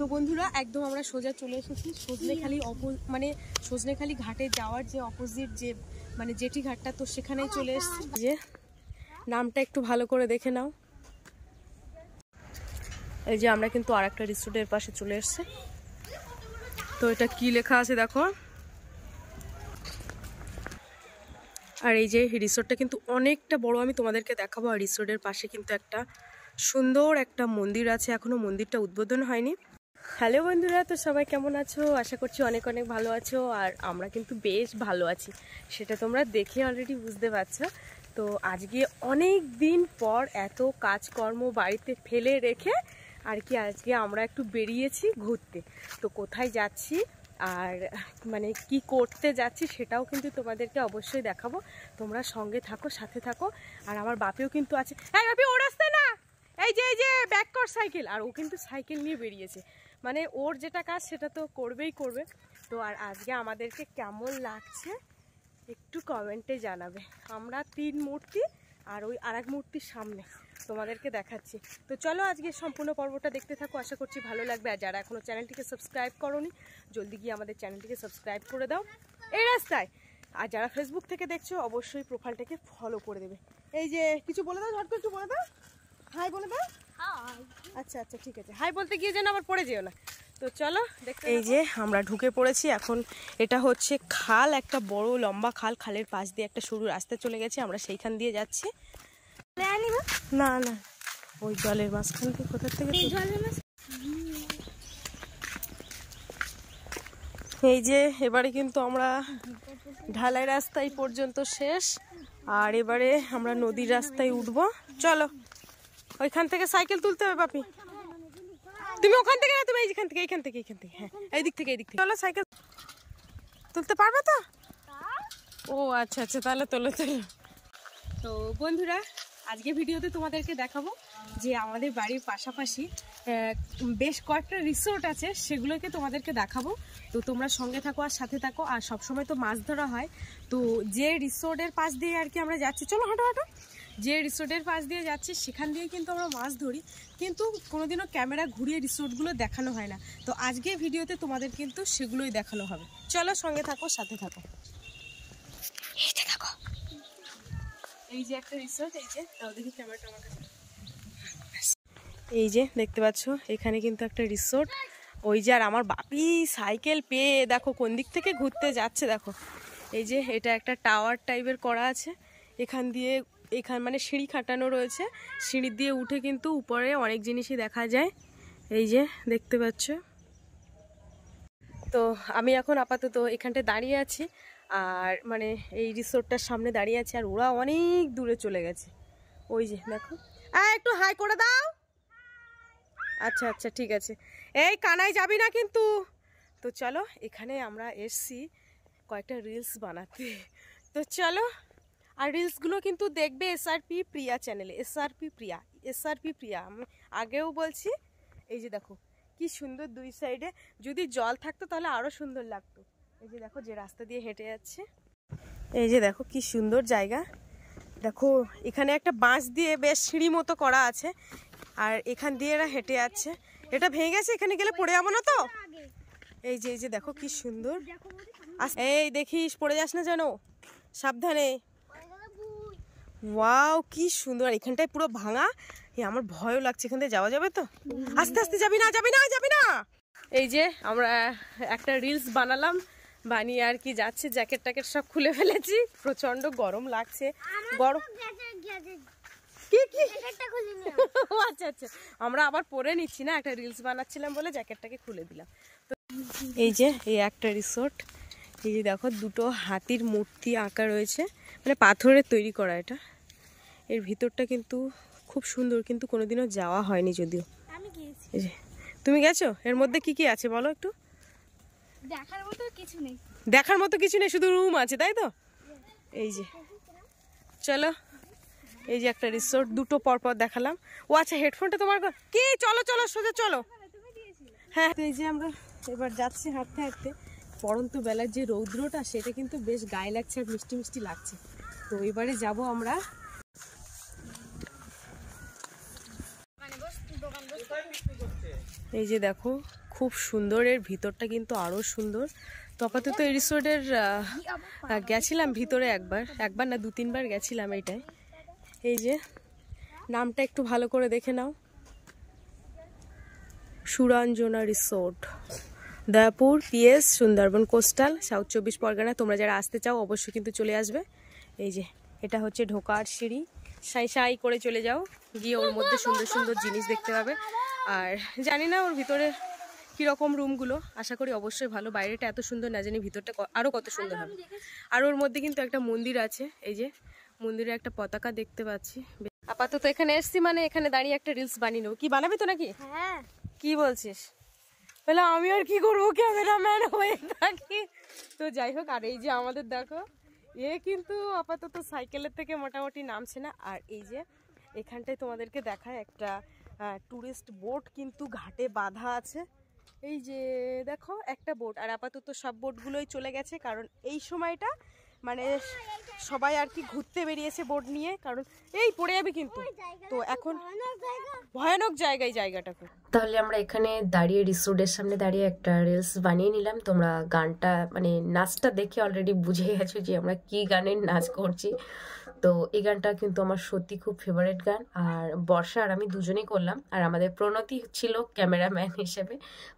তো বন্ধুরা একদম আমরা সোজা চলে এসেছি সজনেখালি মানে সজনেখালি ঘাটে যাওয়ার যে অপোজিট যে মানে জেটি ঘাটটা, তো সেখানেই চলে এসেছি। যে নামটা একটু ভালো করে দেখে নাও। এই যে আমরা কিন্তু আর একটা রিসোর্টের পাশে চলে এসেছি। তো এটা কি লেখা আছে দেখো। আর এই যে রিসোর্টটা কিন্তু অনেকটা বড়, আমি তোমাদেরকে দেখাবো। আর রিসোর্টের পাশে কিন্তু একটা সুন্দর একটা মন্দির আছে, এখনো মন্দিরটা উদ্বোধন হয়নি। হ্যালো বন্ধুরা, তো সবাই কেমন আছো? আশা করছি অনেক অনেক ভালো আছো। আর আমরা কিন্তু বেশ ভালো আছি, সেটা তোমরা দেখে অলরেডি বুঝতে পারছো। তো আজকে অনেক দিন পর এত কাজকর্ম বাড়িতে ফেলে রেখে আর কি আজকে আমরা একটু বেরিয়েছি ঘুরতে। তো কোথায় যাচ্ছি আর মানে কি করতে যাচ্ছি সেটাও কিন্তু তোমাদেরকে অবশ্যই দেখাবো। তোমরা সঙ্গে থাকো, সাথে থাকো। আর আমার বাপিও কিন্তু আছে। হ্যাঁ বাপি, ও রাস্তা না, এই যে ব্যাক কর সাইকেল। আর ও কিন্তু সাইকেল নিয়ে বেরিয়েছে, মানে ওর যেটা কাজ সেটা তো করবেই করবে। তো আর আজকে আমাদেরকে কেমন লাগছে একটু কমেন্টে জানাবে। আমরা 3 মূর্তি আর ওই আরেক মূর্তির সামনে তোমাদেরকে দেখাচ্ছি। তো চলো আজকে সম্পূর্ণ পর্বটা দেখতে থাকো, আশা করছি ভালো লাগবে। আর যারা এখনো চ্যানেলটিকে সাবস্ক্রাইব করোনি, জলদি গিয়ে আমাদের চ্যানেলটিকে সাবস্ক্রাইব করে দাও এই রাস্তায়। আর যারা ফেসবুক থেকে দেখছো অবশ্যই প্রোফাইলটাকে ফলো করে দেবে। এই যে কিছু বলে দাও, ঝট করে একটু বলে দাও, হাই বলে দাও। আচ্ছা আচ্ছা ঠিক আছে, হাই বলতে গিয়ে যেন আবার পড়ে যেও না। তো চলো দেখতে। এই যে আমরা ঢুকে পড়েছি এখন। এটা হচ্ছে খাল, একটা বড় লম্বা খাল। খালের পাশ দিয়ে একটা সরু রাস্তা চলে গেছে, আমরা সেইখান দিয়ে যাচ্ছি। না না, ওই জলের মাঝখান থেকে কোথা থেকে। এই যে এবারে কিন্তু আমরা ঢালাই রাস্তায় পর্যন্ত শেষ, আর এবারে আমরা নদীর রাস্তায় উঠবো। চলো, ওইখান থেকে সাইকেল তুলতে হবে বাপি। তুমি ওখান থেকে না, তুমি এইখান থেকে হ্যাঁ এই দিক থেকে চলো, সাইকেল তুলতে পারবে তো? ও আচ্ছা আচ্ছা, তাহলে তোলো। তো বন্ধুরা, আজকে ভিডিওতে তোমাদেরকে দেখাবো যে আমাদের বাড়ির পাশাপাশি বেশ কয়েকটা রিসোর্ট আছে, সেগুলোকে তোমাদেরকে দেখাবো। তো তোমরা সঙ্গে থাকো আর সাথে থাকো। আর সবসময় তো মাছ ধরা হয়, তো যে রিসোর্টের পাশ দিয়ে আর কি আমরা যাচ্ছি, চলো হাঁটো হাঁটো, যে রিসোর্টের পাশ দিয়ে যাচ্ছি সেখান দিয়ে কিন্তু আমরা মাছ ধরি, কিন্তু কোনোদিনও ক্যামেরা ঘুরিয়ে রিসোর্টগুলো দেখানো হয় না। তো আজকে ভিডিওতে তোমাদের কিন্তু সেগুলোই দেখানো হবে। চলো সঙ্গে থাকো, সাথে থাকো। এই যে একটা রিসোর্ট, এই যে দেখি ক্যামেরাটা আমার কাছে। এই যে দেখতে পাচ্ছ, এখানে কিন্তু একটা রিসোর্ট। ওই যে আর আমার বাপি সাইকেল পেয়ে দেখো কোন দিক থেকে ঘুরতে যাচ্ছে দেখো। এই যে এটা একটা টাওয়ার টাইপের করা আছে, এখান মানে সিঁড়ি খাটানো রয়েছে, সিঁড়ি দিয়ে উঠে কিন্তু উপরে অনেক জিনিসই দেখা যায়। এই যে দেখতে পাচ্ছ। তো আমি এখন আপাতত এখানটায় দাঁড়িয়ে আছি, আর মানে এই রিসোর্টটার সামনে দাঁড়িয়ে আছি। আর ওরা অনেক দূরে চলে গেছে, ওই যে দেখো। একটু হাই করে দাও। আচ্ছা আচ্ছা ঠিক আছে, এই কানাই যাবি না কিন্তু। তো চলো, এখানে আমরা এসছি কয়েকটা রিলস বানাতে। তো চলো, আর রিলসগুলো কিন্তু দেখবে এসআরপি প্রিয়া চ্যানেলে। এসআরপি প্রিয়া আমি আগেও বলছি। এই যে দেখো কি সুন্দর দুই সাইডে, যদি জল থাকতো তাহলে আরো সুন্দর লাগতো। এই যে দেখো যে রাস্তা দিয়ে হেঁটে যাচ্ছে, এই যে দেখো কি সুন্দর জায়গা। দেখো এখানে একটা বাঁশ দিয়ে বেশ সিঁড়ি মতো করা আছে, আর এখান দিয়ে এরা হেঁটে যাচ্ছে। এটা ভেঙে গেছে, এখানে গেলে পড়ে যাবো না তো। এই যে দেখো কি সুন্দর। এই দেখিস পড়ে যাস না যেন, সাবধানে। ওয়াও কি সুন্দর, এখানটায় পুরো ভাঙা। আমার ভয়ও লাগছে, এখান থেকে যাওয়া যাবে তো? আস্তে আস্তে, যাবি না। এই যে আমরা একটা রিলস বানালাম, বানিয়ে আর কি যাচ্ছে। জ্যাকেট ট্যাকেট সব খুলে ফেলেছি, প্রচন্ড গরম লাগছে। গরম আচ্ছা আচ্ছা, আমরা আবার পরে নিচ্ছি না, একটা রিলস বানাচ্ছিলাম বলে জ্যাকেটটাকে খুলে দিলাম। তো এই যে এই একটা রিসোর্ট, এই যে দেখো দুটো হাতির মূর্তি আঁকা রয়েছে, মানে পাথরের তৈরি করা এটা। এর ভিতরটা কিন্তু খুব সুন্দর, কিন্তু কোনোদিনও যাওয়া হয়নি যদিও। এই যে তুমি গেছো? এর মধ্যে কি কি আছে বলো একটু। দেখার মতো কিছু নেই, শুধু রুম আছে, তাই তো? এই যে চলো, এই যে একটা রিসোর্ট, দুটো পরপর দেখালাম। ও আচ্ছা, হেডফোনটা তোমার কি? চলো সোজা চলো। হ্যাঁ, এই যে আমরা এবার যাচ্ছি হাঁটতে হাঁটতে। পড়ন্ত বেলার যে রৌদ্রটা, সেটা কিন্তু বেশ গায়ে লাগছে আর মিষ্টি মিষ্টি লাগছে। তো এবারে যাব আমরা। এই যে দেখো খুব সুন্দর, এর ভিতরটা কিন্তু আরও সুন্দর। তো আপাতত এই রিসোর্টের গেছিলাম ভিতরে একবার না 2-3 বার গেছিলাম এইটাই। এই যে নামটা একটু ভালো করে দেখে নাও, Suranjana resort, Dayapur, PS, Sundarban coastal, south 24 Pargana. তোমরা যারা আসতে চাও অবশ্যই কিন্তু চলে আসবে। এই যে এটা হচ্ছে ঢোকার সিঁড়ি, সাই করে চলে যাও, গিয়ে ওর মধ্যে সুন্দর সুন্দর জিনিস দেখতে পাবে। আর জানি না ওর ভিতরে কীরকম রুমগুলো, আশা করি অবশ্যই ভালো। বাইরেটা এত সুন্দর, না জানি ভিতরটা আরও কত সুন্দর হবে। আর ওর মধ্যে কিন্তু একটা মন্দির আছে, এই যে মন্দিরে একটা পতাকা দেখতে পাচ্ছি। আপাতত এখানে এসছি মানে এখানে দাঁড়িয়ে একটা রিলস বানিয়ে নেবো। কি বানাবি তো নাকি? হ্যাঁ। কি বলছিস? তাহলে আমি আর কি করবো, ক্যামেরাম্যান হয়ে থাকি। তো যাই হোক, আর এই যে আমাদের দেখো, এ কিন্তু আপাতত সাইকেলের থেকে মোটামুটি নামছে না। আর এই যে এখানটায় তোমাদেরকে দেখায় একটা টুরিস্ট বোট কিন্তু ঘাটে বাঁধা আছে। এই যে দেখো একটা বোট, আর আপাতত সব বোটগুলোই চলে গেছে, কারণ এই সময়টা মানে সবাই আর কি ঘুরতে বেরিয়েছে বোট নিয়ে, কারণ এই পড়ে যাবে কিন্তু। তো এখন ভয়ানক জায়গাটা খুব। তাহলে আমরা এখানে দাঁড়িয়ে রিসোর্টের সামনে দাঁড়িয়ে একটা রিলস বানিয়ে নিলাম। তোমরা গানটা মানে নাচটা দেখে অলরেডি বুঝে গেছো যে আমরা কি গানের নাচ করছি। তো এই গানটা কিন্তু আমার সত্যি খুব ফেভারিট গান। আর বর্ষা আর আমি দুজনেই করলাম, আর আমাদের প্রণতি ছিল ক্যামেরাম্যান হিসেবে।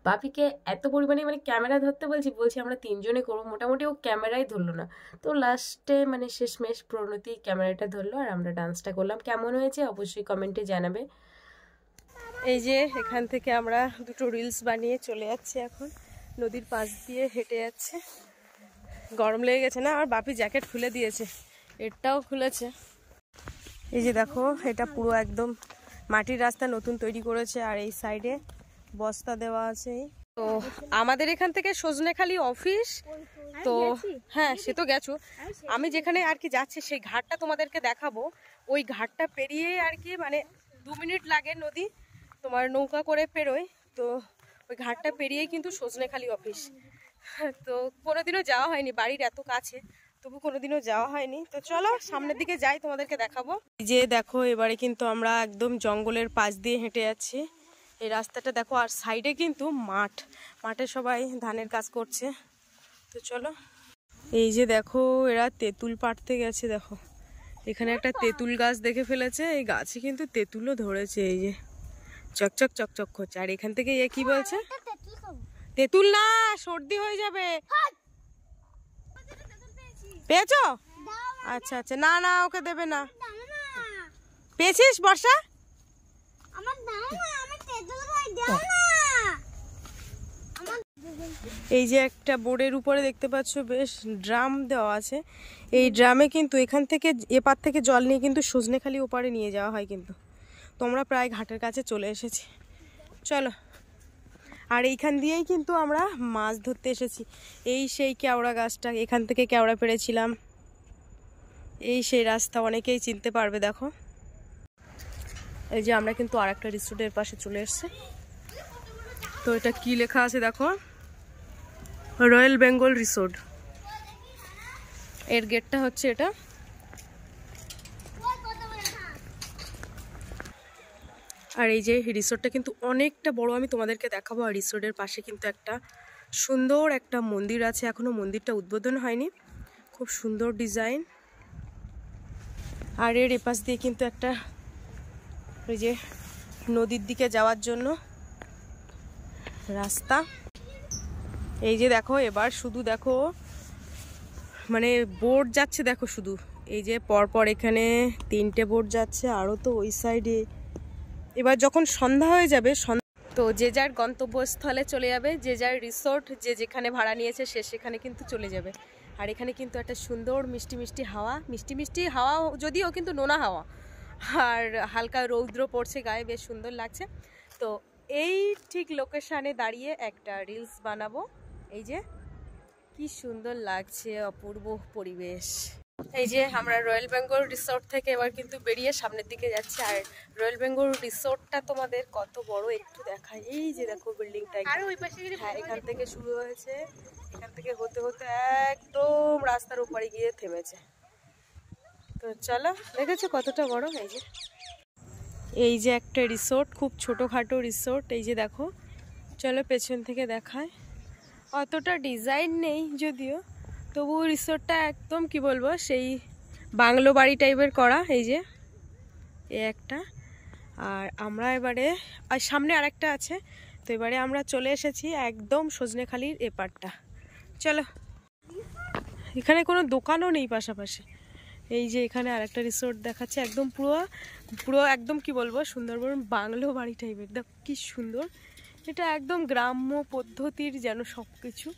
বাপিকে এত পরিমাণে মানে ক্যামেরা ধরতে বলছি আমরা 3 জনে করবো, মোটামুটি ও ক্যামেরাই ধরলো না। তো লাস্টে মানে শেষমেশ প্রণতি ক্যামেরাটা ধরলো, আর আমরা ডান্সটা করলাম। কেমন হয়েছে অবশ্যই কমেন্টে জানাবে। এই যে এখান থেকে আমরা দুটো রিলস বানিয়ে চলে যাচ্ছি, এখন নদীর পাশ দিয়ে হেঁটে যাচ্ছে। গরম লেগে গেছে না? আর বাপি জ্যাকেট খুলে দিয়েছে, এটাও খুলেছে। এই যে দেখো, এটা পুরো একদম মাটির রাস্তা নতুন তৈরি করেছে, আর এই সাইডে বস্তা দেওয়া আছে। তো আমাদের এখান থেকে সজনেখালি অফিস, তো হ্যাঁ সে তো গেছো। আমি যেখানে আর কি যাচ্ছি সেই ঘাটটা তোমাদেরকে দেখাবো। ওই ঘাটটা পেরিয়ে আর কি মানে 2 মিনিট লাগে, নদী তোমার নৌকা করে পেরোয়। তো ওই ঘাটটা পেরিয়েই কিন্তু সজনেখালি অফিস। তো কোনোদিনও যাওয়া হয়নি, বাড়ির এত কাছে, তবু কোনোদিনও যাওয়া হয়নি। তো চলো সামনের দিকে যাই, তোমাদেরকে দেখাবো। যে দেখো এবারে কিন্তু আমরা একদম জঙ্গলের পাশ দিয়ে হেঁটে যাচ্ছি। এই রাস্তাটা দেখো, আর সাইডে কিন্তু মাঠে সবাই ধানের কাজ করছে। তো চলো, এই যে দেখো এরা তেঁতুল পাড়তে গেছে। দেখো এখানে একটা তেঁতুল গাছ দেখে ফেলেছে, এই গাছে কিন্তু তেঁতুলও ধরেছে। এই যে চকচক করছে। আর এখান থেকে এ কি বলছে, তেঁতুল না, সর্দি হয়ে যাবে। পেয়েছো? আচ্ছা আচ্ছা, না ওকে দেবে না। পেয়েছিস বর্ষা? এই যে একটা বোর্ডের উপরে দেখতে পাচ্ছ বেশ ড্রাম দেওয়া আছে। এই ড্রামে কিন্তু এখান থেকে এপার থেকে জল নিয়ে কিন্তু সজনেখালি ওপারে নিয়ে যাওয়া হয়। কিন্তু তোমরা প্রায় ঘাটের কাছে চলে এসেছি, চলো। আর এইখান দিয়েই কিন্তু আমরা মাছ ধরতে এসেছি। এই সেই কেওড়া গাছটা, এখান থেকে কেওড়া পেড়েছিলাম। এই সেই রাস্তা, অনেকেই চিনতে পারবে। দেখো এই যে আমরা কিন্তু আর একটা রিসোর্টের পাশে চলে এসেছি। তো এটা কি লেখা আছে দেখো, রয়্যাল বেঙ্গল রিসোর্ট। এর গেটটা হচ্ছে এটা। আর এই যে রিসোর্টটা কিন্তু অনেকটা বড়, আমি তোমাদেরকে দেখাবো। আর রিসোর্টের পাশে কিন্তু একটা সুন্দর একটা মন্দির আছে, এখনো মন্দিরটা উদ্বোধন হয়নি, খুব সুন্দর ডিজাইন। আর এর এপাশ দিয়ে কিন্তু একটা ওই যে নদীর দিকে যাওয়ার জন্য রাস্তা। এই যে দেখো, এবার শুধু দেখো মানে বোট যাচ্ছে, দেখো শুধু এই যে পরপর এখানে 3টে বোট যাচ্ছে, আরও তো ওই সাইডে। এবার যখন সন্ধ্যা হয়ে যাবে, তো যে যার গন্তব্যস্থলে চলে যাবে, যে যার রিসোর্ট যে যেখানে ভাড়া নিয়েছে সে সেখানে কিন্তু চলে যাবে। আর এখানে কিন্তু একটা সুন্দর মিষ্টি হাওয়া, যদিও কিন্তু নোনা হাওয়া, আর হালকা রৌদ্র পড়ছে গায়ে, বেশ সুন্দর লাগছে। তো এই ঠিক লোকেশানে দাঁড়িয়ে একটা রিলস বানাবো। এই যে কি সুন্দর লাগছে, অপূর্ব পরিবেশ। এই যে আমরা রয়্যাল বেঙ্গল রিসোর্ট থেকে এবার কিন্তু বেরিয়ে সামনের দিকে যাচ্ছি। আর রয়্যাল বেঙ্গল রিসোর্টটা তোমাদের কত বড় একটু দেখায়। এই যে দেখো বিল্ডিংটা, হ্যাঁ এখান থেকে শুরু হয়েছে, এখান থেকে হতে হতে একদম রাস্তার উপরে গিয়ে থেমেছে। তো চলো, দেখেছো কতটা বড়। এই যে একটা রিসোর্ট, খুব ছোটোখাটো রিসোর্ট। এই যে দেখো চলো পেছন থেকে দেখায়। অতটা ডিজাইন নেই যদিও, তবু রিসোর্টটা একদম কি বলবো সেই বাংলো বাড়ি টাইপের করা। এই যে একটা, আর আমরা এবারে আর সামনে আরেকটা আছে। তো এবারে আমরা চলে এসেছি একদম সজনেখালির এপারটা। চলো, এখানে কোনো দোকানও নেই পাশাপাশি। এই যে এখানে আরেকটা রিসোর্ট দেখাচ্ছে, একদম পুরো পুরো একদম কি বলবো সুন্দরবন বাংলো বাড়ি টাইপের। দেখো কি সুন্দর, এটা একদম গ্রাম্য পদ্ধতির যেন সব কিছু।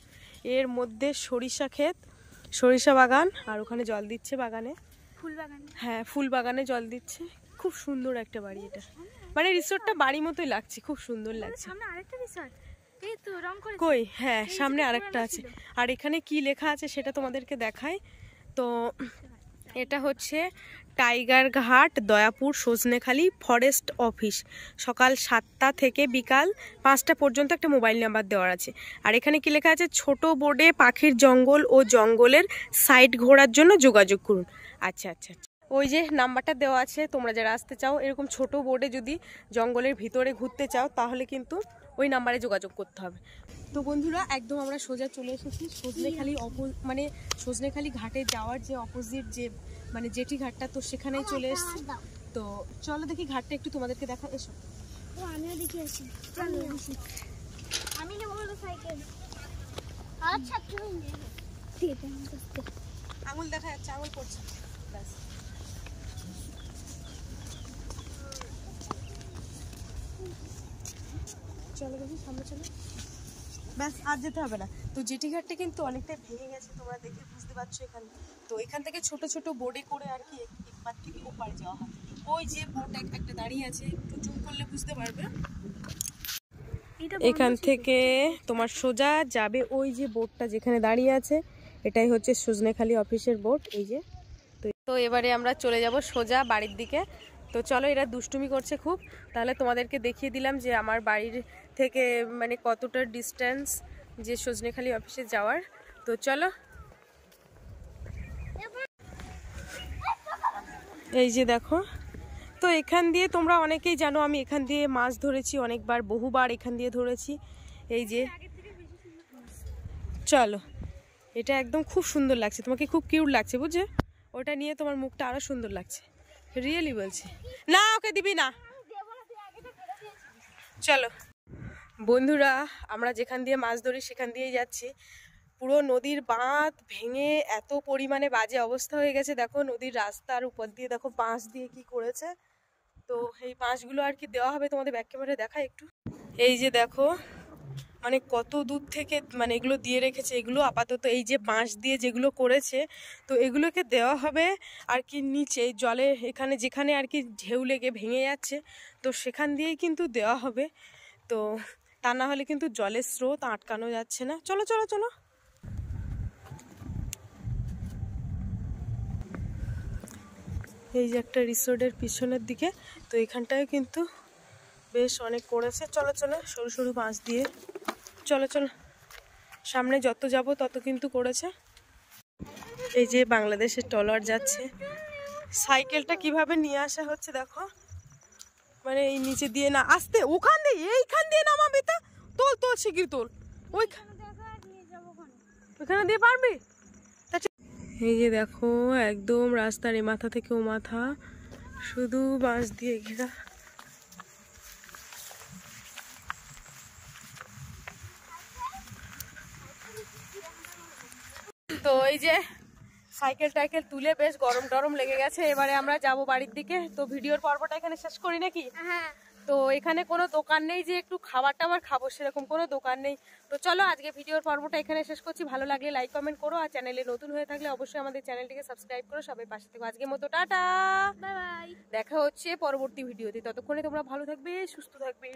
এর মধ্যে সরিষা ক্ষেত, সরিষা বাগান, আর ওখানে জল দিচ্ছে বাগানে, ফুল বাগানে। হ্যাঁ, ফুল বাগানে জল দিচ্ছে। খুব সুন্দর একটা বাড়ি এটা, মানে রিসোর্টটা বাড়ি মতোই লাগছে, খুব সুন্দর লাগছে। কই, হ্যাঁ সামনে আরেকটা আছে। আর এখানে কি লেখা আছে সেটা তোমাদেরকে দেখাই। তো এটা হচ্ছে টাইগার ঘাট দয়াপুর সজনেখালি ফরেস্ট অফিস। সকাল 7টা থেকে বিকাল 5টা পর্যন্ত একটা মোবাইল নাম্বার দেওয়ার আছে। আর এখানে কি লেখা আছে, ছোট বোর্ডে পাখির জঙ্গল ও জঙ্গলের সাইট ঘোরার জন্য যোগাযোগ করুন। আচ্ছা আচ্ছা আচ্ছা, ওই যে নাম্বারটা দেওয়া আছে, তোমরা যারা আসতে চাও এরকম ছোট বোর্ডে যদি জঙ্গলের ভিতরে ঘুরতে চাও তাহলে কিন্তু ওই নাম্বারে যোগাযোগ করতে হবে। তো বন্ধুরা একদম আমরা সোজা চলে এসেছি সজনেখালি মানে সজনেখালি ঘাটে যাওয়ার যে অপোজিট যে মানে জেটি ঘাটটা, তো সেখানেই চলে এসেছি। তো চলো দেখি ঘাটটা একটু তোমাদেরকে দেখা। এসো, আমিও দেখে আসি। আমি নেবো সাইকেল। আচ্ছা আঙুল দেখা যাচ্ছে, আঙুল পড়ছে। ব্যাস, চলো দেখি সামনে চলো। ব্যাস, আর যেতে হবে না। তো জেটি ঘাটটা কিন্তু অনেকটাই ভেঙে গেছে, তোমরা দেখে বুঝতে পারছো এখানে। তো এখান থেকে ছোট ছোট বোর্ডে করে আর কি একবার থেকে ওপারে যাওয়া হয়। ওই যে বোট একটা দাঁড়িয়ে আছে, একটু জুম করলে বুঝতে পারবে। এখান থেকে তোমার সোজা যাবে ওই যে বোটটা যেখানে দাঁড়িয়ে আছে, এটাই হচ্ছে সজনেখালি অফিসের বোট। এই যে, তো এবারে আমরা চলে যাব সোজা বাড়ির দিকে। তো চলো, এরা দুষ্টুমি করছে খুব, তাহলে তোমাদেরকে দেখিয়ে দিলাম যে আমার বাড়ির থেকে মানে কতটা ডিস্টেন্স যে সজনেখালি অফিসে যাওয়ার। তো চলো, এই যে দেখো। তো এখান দিয়ে তোমরা অনেকেই জানো আমি এখান দিয়ে মাছ ধরেছি অনেকবার, বহুবার এখান দিয়ে ধরেছি। এই যে চলো, এটা একদম খুব সুন্দর লাগছে, তোমাকে খুব কিউট লাগছে বুঝছে। ওটা নিয়ে তোমার মুখটা আরো সুন্দর লাগছে, রিয়েলি বলছি। না, ওকে দিবি না। চলো বন্ধুরা, আমরা যেখান দিয়ে মাছ ধরি সেখান দিয়েই যাচ্ছি। পুরো নদীর বাঁধ ভেঙে এত পরিমাণে বাজে অবস্থা হয়ে গেছে। দেখো নদীর রাস্তার উপর দিয়ে দেখো বাঁশ দিয়ে কি করেছে। তো এই বাঁশগুলো আর কি দেওয়া হবে, তোমাদের ব্যাক ক্যামেরায় দেখাই একটু। এই যে দেখো, মানে কত দূর থেকে মানে এগুলো দিয়ে রেখেছে। এগুলো আপাতত এই যে বাঁশ দিয়ে যেগুলো করেছে, তো এগুলোকে দেওয়া হবে আর কি নিচে জলে, এখানে যেখানে আর কি ঢেউ লেগে ভেঙে যাচ্ছে, তো সেখান দিয়েই কিন্তু দেওয়া হবে। তো তা না হলে কিন্তু জলের স্রোত আটকানো যাচ্ছে না। চলো চলো চলো, এই যে একটা রিসোর্টের পিছনের দিকে, তো এখানটায় কিন্তু বেশ অনেক করেছে। চলো চলো, সরু সরু বাঁশ দিয়ে চলো চলো, সামনে যত যাব তত কিন্তু করেছে। এই যে বাংলাদেশের ট্রলার যাচ্ছে, সাইকেলটা কিভাবে নিয়ে আসা হচ্ছে দেখো, মানে এই নিচে দিয়ে না আসতে, ওখান দিয়ে এইখান দিয়ে নামাবি। তা তোল তোল, শিগগির তোল, ওইখানে দিয়ে পারবি। এই যে দেখো একদম রাস্তার এ মাথা থেকে ও মাথা শুধু বাঁশ দিয়ে ঘেরা। তো এই যে সাইকেল টাইকেল তুলে বেশ গরম টরম লেগে গেছে, এবারে আমরা যাব বাড়ির দিকে। তো ভিডিওর পর্বটা এখানে শেষ করি নাকি? হ্যাঁ। তো এখানে কোনো দোকান নেই যে একটু খাবার টাবার খাবো, সেরকম কোনো দোকান নেই। তো চলো আজকে ভিডিওর পর্বটা এখানে শেষ করছি। ভালো লাগলে লাইক কমেন্ট করো, আর চ্যানেলে নতুন হয়ে থাকলে অবশ্যই আমাদের চ্যানেলটিকে সাবস্ক্রাইব করো। সবাই পাশে থেকো। আজকের মতো টাটা, বাই বাই, দেখা হচ্ছে পরবর্তী ভিডিওতে। ততক্ষণে তোমরা ভালো থাকবে, সুস্থ থাকবে।